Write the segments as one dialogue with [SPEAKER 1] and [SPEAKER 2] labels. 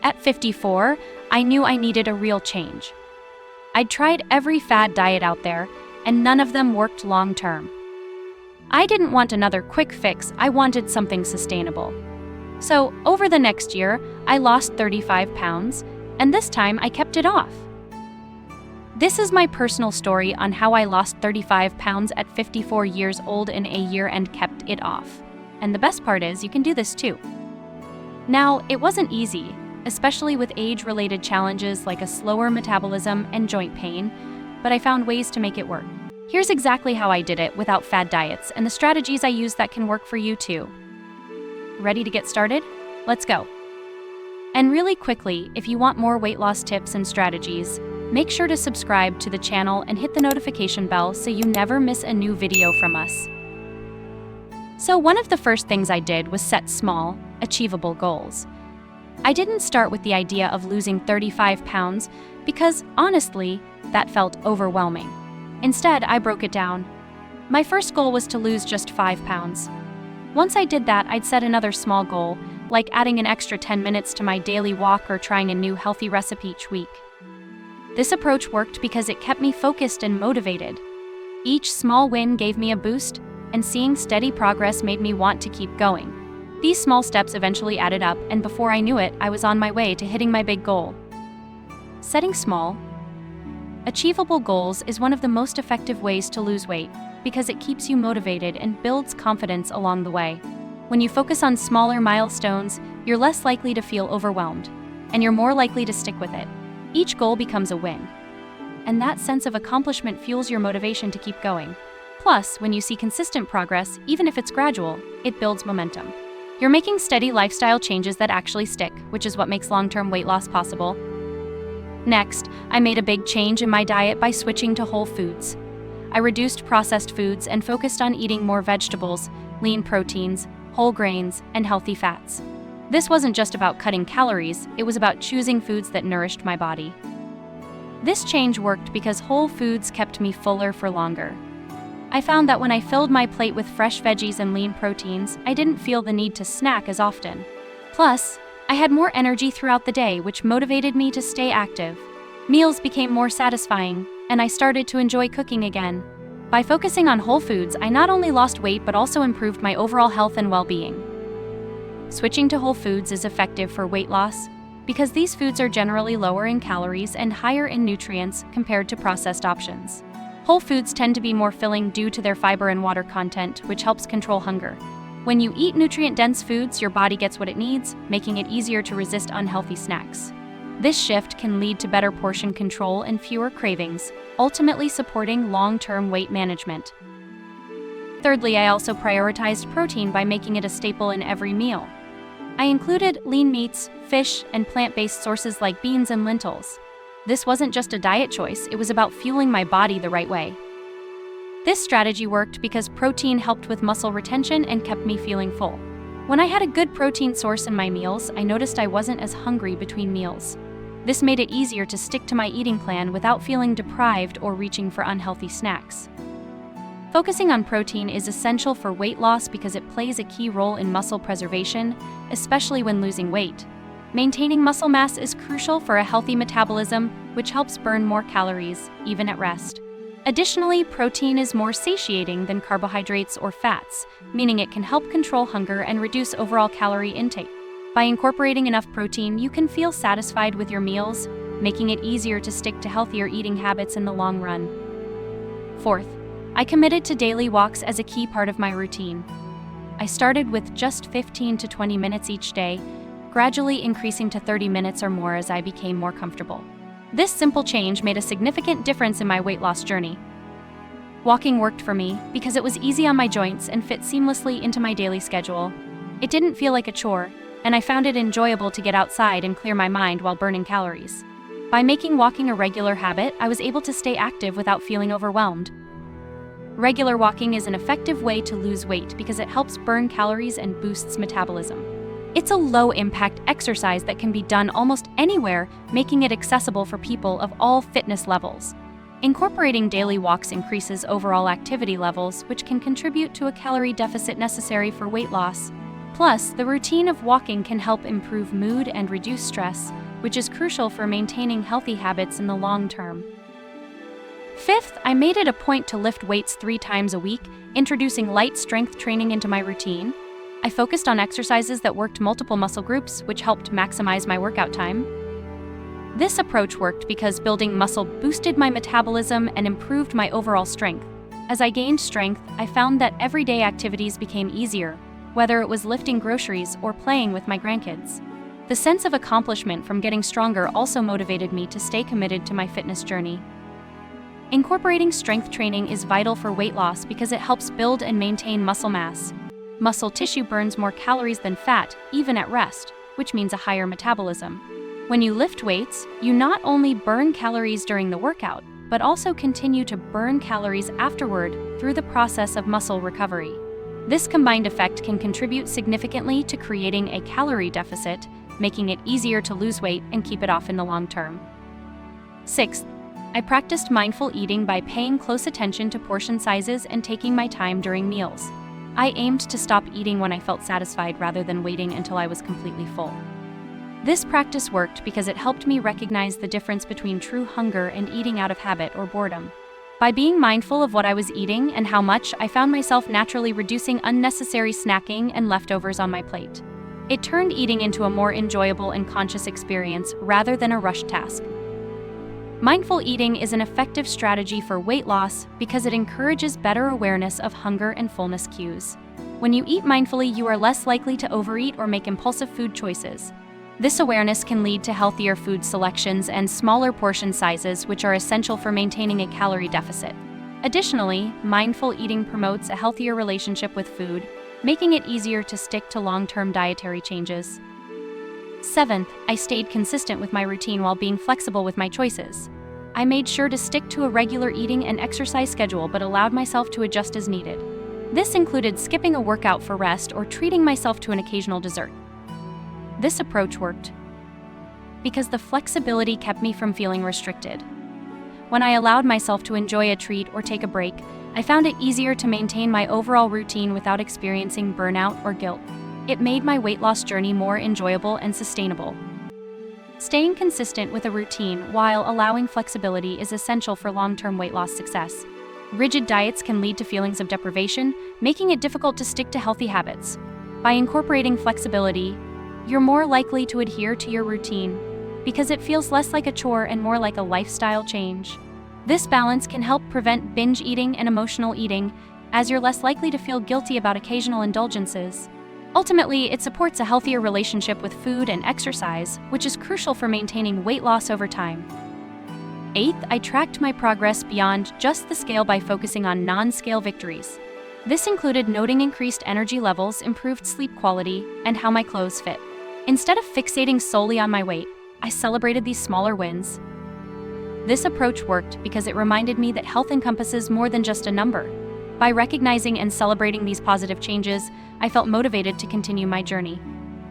[SPEAKER 1] At 54, I knew I needed a real change. I'd tried every fad diet out there, and none of them worked long-term. I didn't want another quick fix, I wanted something sustainable. So, over the next year, I lost 35 pounds, and this time I kept it off. This is my personal story on how I lost 35 pounds at 54 years old in a year and kept it off. And the best part is, you can do this too. Now, it wasn't easy, especially with age-related challenges like a slower metabolism and joint pain, but I found ways to make it work. Here's exactly how I did it without fad diets and the strategies I use that can work for you too. Ready to get started? Let's go. And really quickly, if you want more weight loss tips and strategies, make sure to subscribe to the channel and hit the notification bell so you never miss a new video from us. So one of the first things I did was set small, achievable goals. I didn't start with the idea of losing 35 pounds because, honestly, that felt overwhelming. Instead, I broke it down. My first goal was to lose just 5 pounds. Once I did that, I'd set another small goal, like adding an extra 10 minutes to my daily walk or trying a new healthy recipe each week. This approach worked because it kept me focused and motivated. Each small win gave me a boost, and seeing steady progress made me want to keep going. These small steps eventually added up, and before I knew it, I was on my way to hitting my big goal. Setting small, achievable goals is one of the most effective ways to lose weight because it keeps you motivated and builds confidence along the way. When you focus on smaller milestones, you're less likely to feel overwhelmed, and you're more likely to stick with it. Each goal becomes a win, and that sense of accomplishment fuels your motivation to keep going. Plus, when you see consistent progress, even if it's gradual, it builds momentum. You're making steady lifestyle changes that actually stick, which is what makes long-term weight loss possible. Next, I made a big change in my diet by switching to whole foods. I reduced processed foods and focused on eating more vegetables, lean proteins, whole grains, and healthy fats. This wasn't just about cutting calories, it was about choosing foods that nourished my body. This change worked because whole foods kept me fuller for longer. I found that when I filled my plate with fresh veggies and lean proteins, I didn't feel the need to snack as often. Plus, I had more energy throughout the day, which motivated me to stay active. Meals became more satisfying, and I started to enjoy cooking again. By focusing on whole foods, I not only lost weight but also improved my overall health and well-being. Switching to whole foods is effective for weight loss because these foods are generally lower in calories and higher in nutrients compared to processed options. Whole foods tend to be more filling due to their fiber and water content, which helps control hunger. When you eat nutrient-dense foods, your body gets what it needs, making it easier to resist unhealthy snacks. This shift can lead to better portion control and fewer cravings, ultimately supporting long-term weight management. Thirdly, I also prioritized protein by making it a staple in every meal. I included lean meats, fish, and plant-based sources like beans and lentils. This wasn't just a diet choice, it was about fueling my body the right way. This strategy worked because protein helped with muscle retention and kept me feeling full. When I had a good protein source in my meals, I noticed I wasn't as hungry between meals. This made it easier to stick to my eating plan without feeling deprived or reaching for unhealthy snacks. Focusing on protein is essential for weight loss because it plays a key role in muscle preservation, especially when losing weight. Maintaining muscle mass is crucial for a healthy metabolism, which helps burn more calories, even at rest. Additionally, protein is more satiating than carbohydrates or fats, meaning it can help control hunger and reduce overall calorie intake. By incorporating enough protein, you can feel satisfied with your meals, making it easier to stick to healthier eating habits in the long run. Fourth, I committed to daily walks as a key part of my routine. I started with just 15 to 20 minutes each day, gradually increasing to 30 minutes or more as I became more comfortable. This simple change made a significant difference in my weight loss journey. Walking worked for me because it was easy on my joints and fit seamlessly into my daily schedule. It didn't feel like a chore, and I found it enjoyable to get outside and clear my mind while burning calories. By making walking a regular habit, I was able to stay active without feeling overwhelmed. Regular walking is an effective way to lose weight because it helps burn calories and boosts metabolism. It's a low-impact exercise that can be done almost anywhere, making it accessible for people of all fitness levels. Incorporating daily walks increases overall activity levels, which can contribute to a calorie deficit necessary for weight loss. Plus, the routine of walking can help improve mood and reduce stress, which is crucial for maintaining healthy habits in the long term. Fifth, I made it a point to lift weights 3 times a week, introducing light strength training into my routine. I focused on exercises that worked multiple muscle groups, which helped maximize my workout time. This approach worked because building muscle boosted my metabolism and improved my overall strength. As I gained strength, I found that everyday activities became easier, whether it was lifting groceries or playing with my grandkids. The sense of accomplishment from getting stronger also motivated me to stay committed to my fitness journey. Incorporating strength training is vital for weight loss because it helps build and maintain muscle mass. Muscle tissue burns more calories than fat, even at rest, which means a higher metabolism. When you lift weights, you not only burn calories during the workout, but also continue to burn calories afterward through the process of muscle recovery. This combined effect can contribute significantly to creating a calorie deficit, making it easier to lose weight and keep it off in the long term. Sixth, I practiced mindful eating by paying close attention to portion sizes and taking my time during meals. I aimed to stop eating when I felt satisfied rather than waiting until I was completely full. This practice worked because it helped me recognize the difference between true hunger and eating out of habit or boredom. By being mindful of what I was eating and how much, I found myself naturally reducing unnecessary snacking and leftovers on my plate. It turned eating into a more enjoyable and conscious experience rather than a rushed task. Mindful eating is an effective strategy for weight loss because it encourages better awareness of hunger and fullness cues. When you eat mindfully, you are less likely to overeat or make impulsive food choices. This awareness can lead to healthier food selections and smaller portion sizes, which are essential for maintaining a calorie deficit. Additionally, mindful eating promotes a healthier relationship with food, making it easier to stick to long-term dietary changes. Seventh, I stayed consistent with my routine while being flexible with my choices. I made sure to stick to a regular eating and exercise schedule but allowed myself to adjust as needed. This included skipping a workout for rest or treating myself to an occasional dessert. This approach worked because the flexibility kept me from feeling restricted. When I allowed myself to enjoy a treat or take a break, I found it easier to maintain my overall routine without experiencing burnout or guilt. It made my weight loss journey more enjoyable and sustainable. Staying consistent with a routine while allowing flexibility is essential for long-term weight loss success. Rigid diets can lead to feelings of deprivation, making it difficult to stick to healthy habits. By incorporating flexibility, you're more likely to adhere to your routine because it feels less like a chore and more like a lifestyle change. This balance can help prevent binge eating and emotional eating, as you're less likely to feel guilty about occasional indulgences. Ultimately, it supports a healthier relationship with food and exercise, which is crucial for maintaining weight loss over time. Eighth, I tracked my progress beyond just the scale by focusing on non-scale victories. This included noting increased energy levels, improved sleep quality, and how my clothes fit. Instead of fixating solely on my weight, I celebrated these smaller wins. This approach worked because it reminded me that health encompasses more than just a number. By recognizing and celebrating these positive changes, I felt motivated to continue my journey.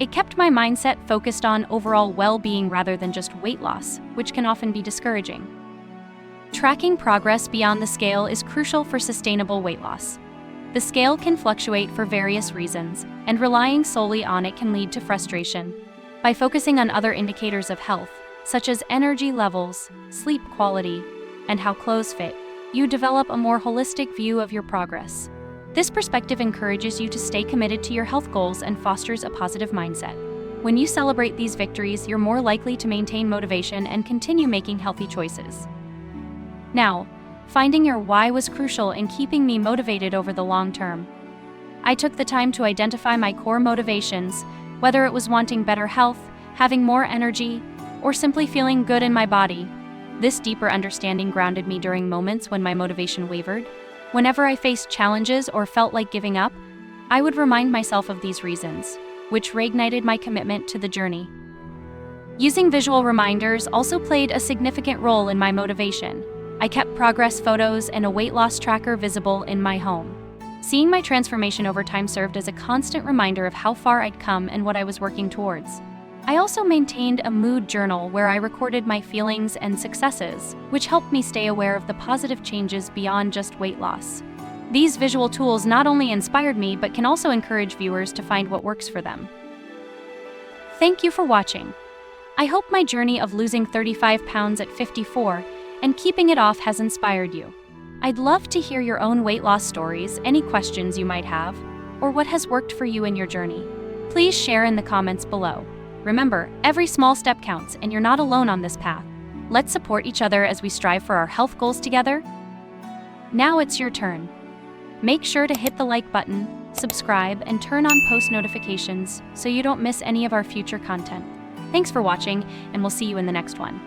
[SPEAKER 1] It kept my mindset focused on overall well-being rather than just weight loss, which can often be discouraging. Tracking progress beyond the scale is crucial for sustainable weight loss. The scale can fluctuate for various reasons, and relying solely on it can lead to frustration. By focusing on other indicators of health, such as energy levels, sleep quality, and how clothes fit, you develop a more holistic view of your progress. This perspective encourages you to stay committed to your health goals and fosters a positive mindset. When you celebrate these victories, you're more likely to maintain motivation and continue making healthy choices. Now, finding your why was crucial in keeping me motivated over the long term. I took the time to identify my core motivations, whether it was wanting better health, having more energy, or simply feeling good in my body. This deeper understanding grounded me during moments when my motivation wavered. Whenever I faced challenges or felt like giving up, I would remind myself of these reasons, which reignited my commitment to the journey. Using visual reminders also played a significant role in my motivation. I kept progress photos and a weight loss tracker visible in my home. Seeing my transformation over time served as a constant reminder of how far I'd come and what I was working towards. I also maintained a mood journal where I recorded my feelings and successes, which helped me stay aware of the positive changes beyond just weight loss. These visual tools not only inspired me but can also encourage viewers to find what works for them. Thank you for watching. I hope my journey of losing 35 pounds at 54 and keeping it off has inspired you. I'd love to hear your own weight loss stories, any questions you might have, or what has worked for you in your journey. Please share in the comments below. Remember, every small step counts and you're not alone on this path. Let's support each other as we strive for our health goals together. Now it's your turn. Make sure to hit the like button, subscribe, and turn on post notifications so you don't miss any of our future content. Thanks for watching, and we'll see you in the next one.